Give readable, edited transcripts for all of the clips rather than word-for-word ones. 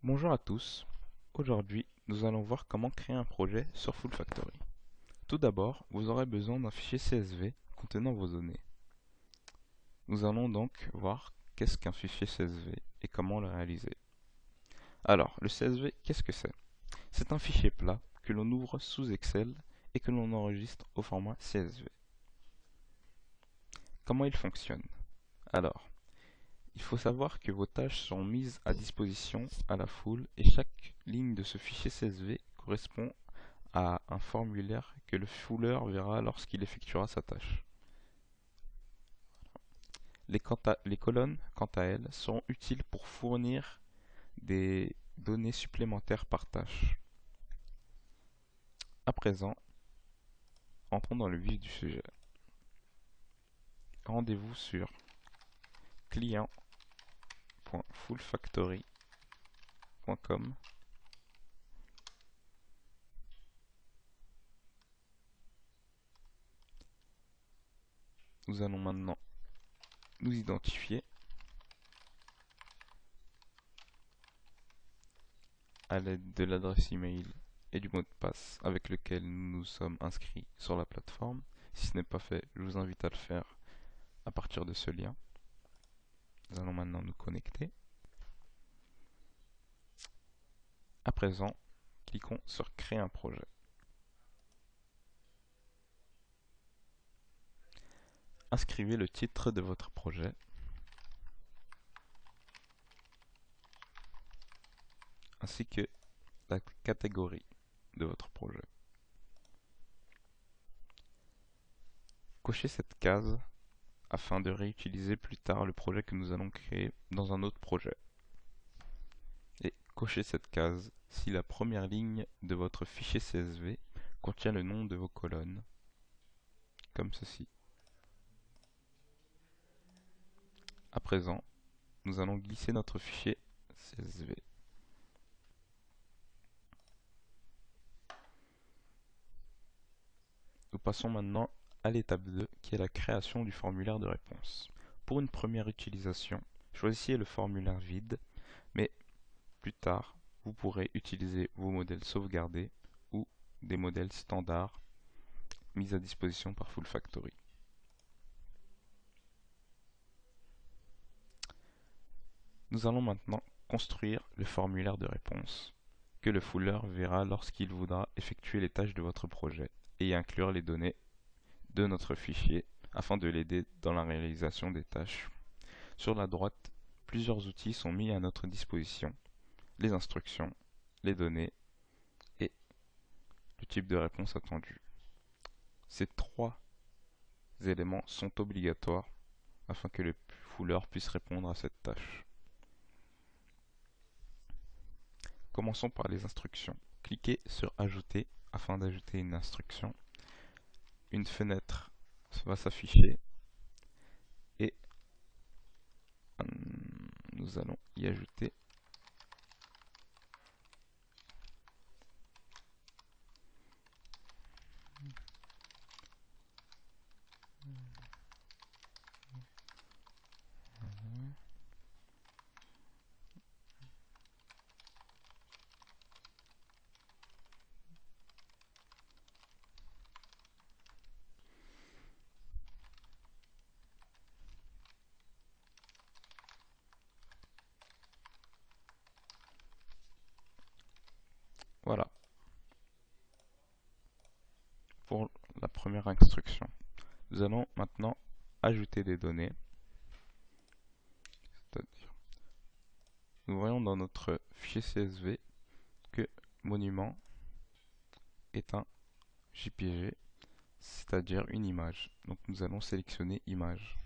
Bonjour à tous, aujourd'hui nous allons voir comment créer un projet sur Full Factory. Tout d'abord, vous aurez besoin d'un fichier CSV contenant vos données. Nous allons donc voir qu'est-ce qu'un fichier CSV et comment le réaliser. Alors, le CSV, qu'est-ce que c'est? C'est un fichier plat que l'on ouvre sous Excel et que l'on enregistre au format CSV. Comment il fonctionne? Alors, il faut savoir que vos tâches sont mises à disposition à la foule et chaque ligne de ce fichier CSV correspond à un formulaire que le fouleur verra lorsqu'il effectuera sa tâche. Les colonnes, quant à elles, seront utiles pour fournir des données supplémentaires par tâche. À présent, entrons dans le vif du sujet. Rendez-vous sur client.fullfactory.com. Nous allons maintenant nous identifier à l'aide de l'adresse email et du mot de passe avec lequel nous nous sommes inscrits sur la plateforme. Si ce n'est pas fait, je vous invite à le faire à partir de ce lien. Nous allons maintenant nous connecter. À présent, cliquons sur Créer un projet. Inscrivez le titre de votre projet ainsi que la catégorie de votre projet. Cochez cette case afin de réutiliser plus tard le projet que nous allons créer dans un autre projet. Et cochez cette case si la première ligne de votre fichier CSV contient le nom de vos colonnes, comme ceci. À présent, nous allons glisser notre fichier CSV. Nous passons maintenant à l'étape 2, qui est la création du formulaire de réponse. Pour une première utilisation, choisissez le formulaire vide, mais plus tard, vous pourrez utiliser vos modèles sauvegardés ou des modèles standards mis à disposition par Full Factory. Nous allons maintenant construire le formulaire de réponse que le fouleur verra lorsqu'il voudra effectuer les tâches de votre projet et y inclure les données de notre fichier afin de l'aider dans la réalisation des tâches. Sur la droite, plusieurs outils sont mis à notre disposition: les instructions, les données et le type de réponse attendu. Ces trois éléments sont obligatoires afin que le fouleur puisse répondre à cette tâche. Commençons par les instructions. Cliquez sur Ajouter afin d'ajouter une instruction. Une fenêtre va s'afficher et nous allons y ajouter voilà pour la première instruction. Nous allons maintenant ajouter des données. C'est-à-dire, nous voyons dans notre fichier CSV que monument est un JPG, c'est-à-dire une image. Donc nous allons sélectionner image.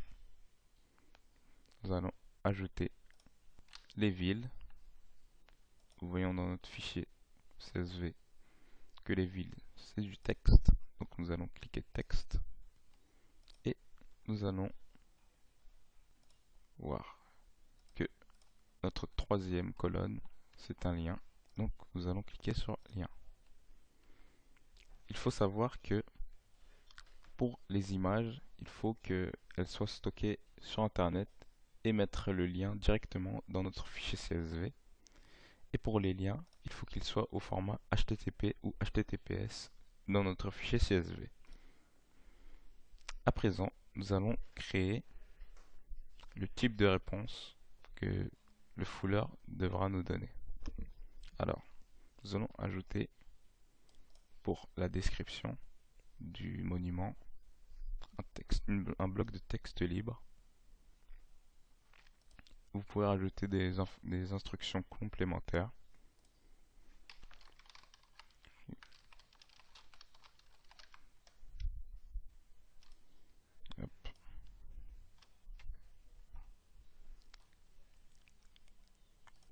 Nous allons ajouter les villes. Nous voyons dans notre fichier CSV que les villes c'est du texte. Donc nous allons cliquer texte et nous allons voir que notre troisième colonne c'est un lien. Donc nous allons cliquer sur lien. Il faut savoir que pour les images, il faut qu'elles soient stockées sur internet et mettre le lien directement dans notre fichier CSV. Et pour les liens, il faut qu'ils soient au format HTTP ou HTTPS dans notre fichier CSV. À présent, nous allons créer le type de réponse que le Fuller devra nous donner. Alors, nous allons ajouter pour la description du monument un bloc de texte libre. Vous pouvez rajouter des instructions complémentaires. Hop.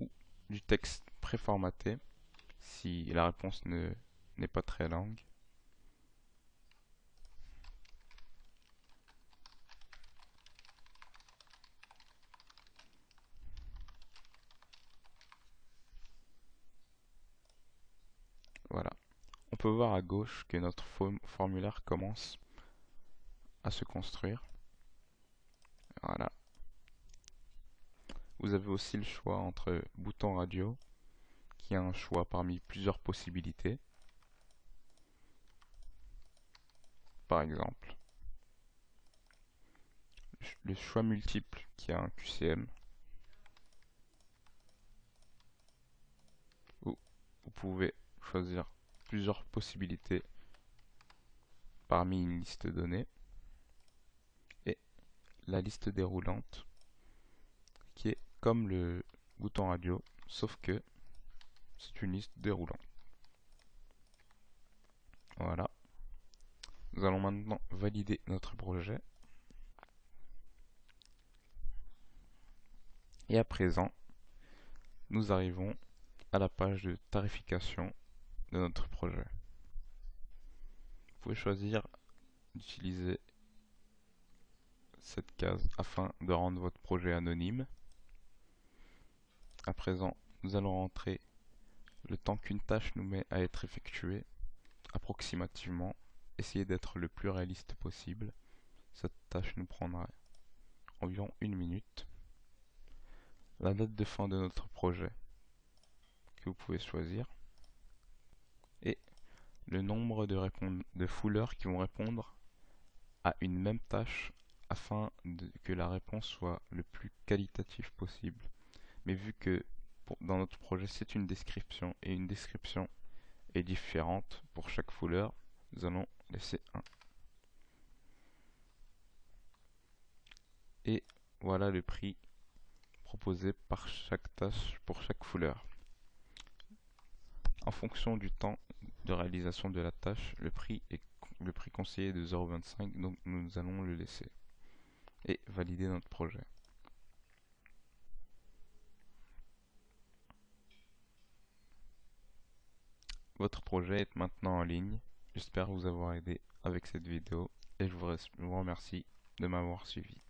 Ou du texte préformaté si la réponse n'est pas très longue. Voilà. On peut voir à gauche que notre formulaire commence à se construire. Voilà. Vous avez aussi le choix entre bouton radio, qui est un choix parmi plusieurs possibilités. Par exemple, le choix multiple, qui a un QCM, où vous pouvez choisir plusieurs possibilités parmi une liste donnée, et la liste déroulante, qui est comme le bouton radio, sauf que c'est une liste déroulante. Voilà. Nous allons maintenant valider notre projet. Et à présent, nous arrivons à la page de tarification de notre projet. Vous pouvez choisir d'utiliser cette case afin de rendre votre projet anonyme. À présent, nous allons rentrer le temps qu'une tâche nous met à être effectuée, approximativement. Essayez d'être le plus réaliste possible. Cette tâche nous prendra environ 1 minute. La date de fin de notre projet que vous pouvez choisir. Et le nombre de fouleurs qui vont répondre à une même tâche afin que la réponse soit le plus qualitative possible. Mais vu que dans notre projet c'est une description et une description est différente pour chaque fouleur, nous allons laisser 1. Et voilà le prix proposé par chaque tâche pour chaque fouleur. En fonction du temps de réalisation de la tâche, le prix conseillé est de 0,25, donc nous allons le laisser et valider notre projet. Votre projet est maintenant en ligne. J'espère vous avoir aidé avec cette vidéo et je vous remercie de m'avoir suivi.